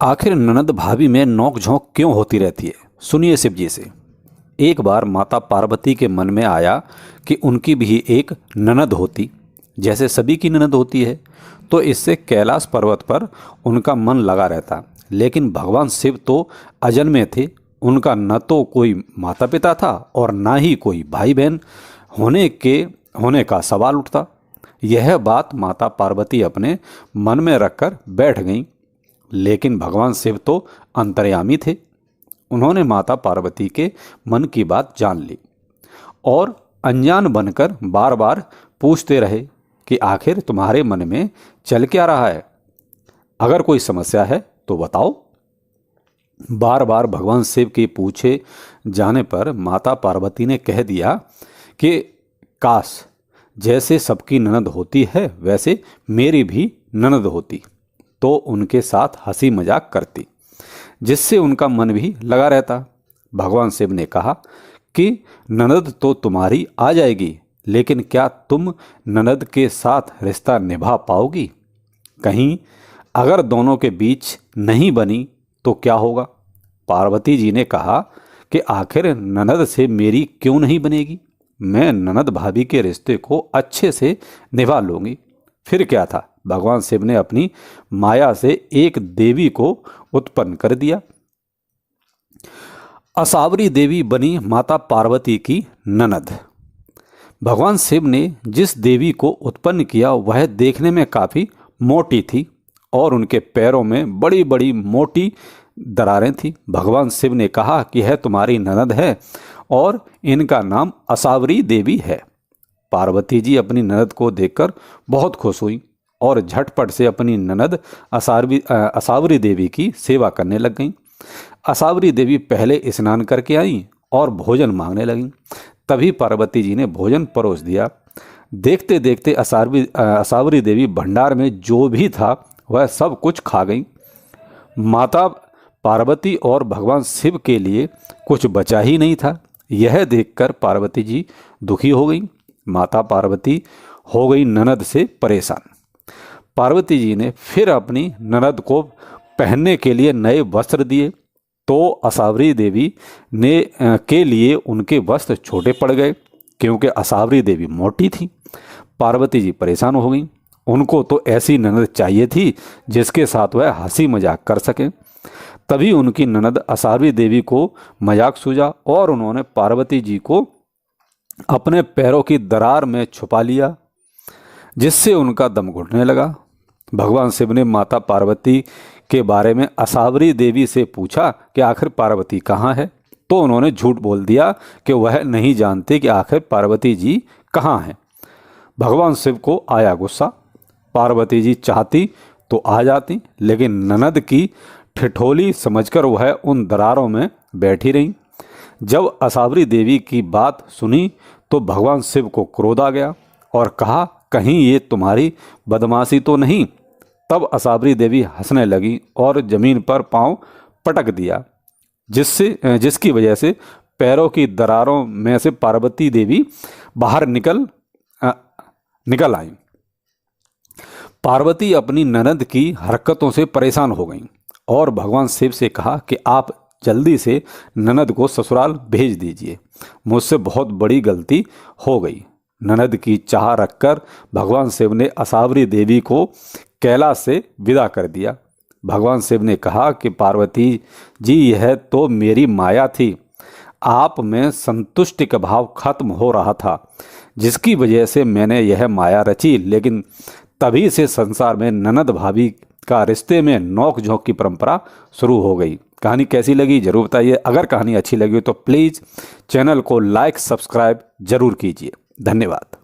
आखिर ननद भाभी में नोक झोंक क्यों होती रहती है? सुनिए शिव जी से। एक बार माता पार्वती के मन में आया कि उनकी भी एक ननद होती, जैसे सभी की ननद होती है, तो इससे कैलाश पर्वत पर उनका मन लगा रहता। लेकिन भगवान शिव तो अजन्मे थे, उनका न तो कोई माता पिता था और ना ही कोई भाई बहन होने का सवाल उठता। यह बात माता पार्वती अपने मन में रखकर बैठ गईं। लेकिन भगवान शिव तो अंतर्यामी थे। उन्होंने माता पार्वती के मन की बात जान ली और अनजान बनकर बार बार पूछते रहे कि आखिर तुम्हारे मन में चल क्या रहा है? अगर कोई समस्या है तो बताओ। बार बार भगवान शिव के पूछे जाने पर माता पार्वती ने कह दिया कि काश जैसे सबकी ननद होती है वैसे मेरी भी ननद होती, तो उनके साथ हंसी मजाक करती, जिससे उनका मन भी लगा रहता। भगवान शिव ने कहा कि ननद तो तुम्हारी आ जाएगी, लेकिन क्या तुम ननद के साथ रिश्ता निभा पाओगी? कहीं अगर दोनों के बीच नहीं बनी तो क्या होगा? पार्वती जी ने कहा कि आखिर ननद से मेरी क्यों नहीं बनेगी? मैं ननद भाभी के रिश्ते को अच्छे से निभा लूंगी। फिर क्या था, भगवान शिव ने अपनी माया से एक देवी को उत्पन्न कर दिया। असावरी देवी बनी माता पार्वती की ननद। भगवान शिव ने जिस देवी को उत्पन्न किया वह देखने में काफ़ी मोटी थी और उनके पैरों में बड़ी बड़ी मोटी दरारें थी। भगवान शिव ने कहा कि यह तुम्हारी ननद है और इनका नाम असावरी देवी है। पार्वती जी अपनी ननद को देखकर बहुत खुश हुई और झटपट से अपनी ननद असावरी देवी की सेवा करने लग गईं। असावरी देवी पहले स्नान करके आईं और भोजन मांगने लगीं। तभी पार्वती जी ने भोजन परोस दिया। देखते देखते असावरी देवी भंडार में जो भी था वह सब कुछ खा गईं। माता पार्वती और भगवान शिव के लिए कुछ बचा ही नहीं था। यह देखकर पार्वती जी दुखी हो गईं। माता पार्वती हो गई ननद से परेशान। पार्वती जी ने फिर अपनी ननद को पहनने के लिए नए वस्त्र दिए, तो असावरी देवी के लिए उनके वस्त्र छोटे पड़ गए क्योंकि असावरी देवी मोटी थी। पार्वती जी परेशान हो गईं। उनको तो ऐसी ननद चाहिए थी जिसके साथ वह हंसी मजाक कर सकें। तभी उनकी ननद असावरी देवी को मजाक सूझा और उन्होंने पार्वती जी को अपने पैरों की दरार में छुपा लिया, जिससे उनका दम घुटने लगा। भगवान शिव ने माता पार्वती के बारे में असावरी देवी से पूछा कि आखिर पार्वती कहाँ है, तो उन्होंने झूठ बोल दिया कि वह नहीं जानते कि आखिर पार्वती जी कहाँ हैं। भगवान शिव को आया गुस्सा। पार्वती जी चाहती तो आ जाती, लेकिन ननद की ठिठोली समझकर वह उन दरारों में बैठी रहीं। जब असावरी देवी की बात सुनी तो भगवान शिव को क्रोध आ गया और कहा कहीं ये तुम्हारी बदमाशी तो नहीं। तब असावरी देवी हंसने लगी और जमीन पर पांव पटक दिया, जिसकी वजह से पैरों की दरारों में से पार्वती देवी बाहर निकल आई। पार्वती अपनी ननद की हरकतों से परेशान हो गईं और भगवान शिव से कहा कि आप जल्दी से ननद को ससुराल भेज दीजिए, मुझसे बहुत बड़ी गलती हो गई। ननद की चाह रखकर भगवान शिव ने असावरी देवी को कैलाश से विदा कर दिया। भगवान शिव ने कहा कि पार्वती जी, यह तो मेरी माया थी। आप में संतुष्टि का भाव खत्म हो रहा था, जिसकी वजह से मैंने यह माया रची। लेकिन तभी से संसार में ननद भाभी का रिश्ते में नोक झोंक की परंपरा शुरू हो गई। कहानी कैसी लगी जरूर बताइए। अगर कहानी अच्छी लगी तो प्लीज़ चैनल को लाइक सब्सक्राइब जरूर कीजिए। धन्यवाद।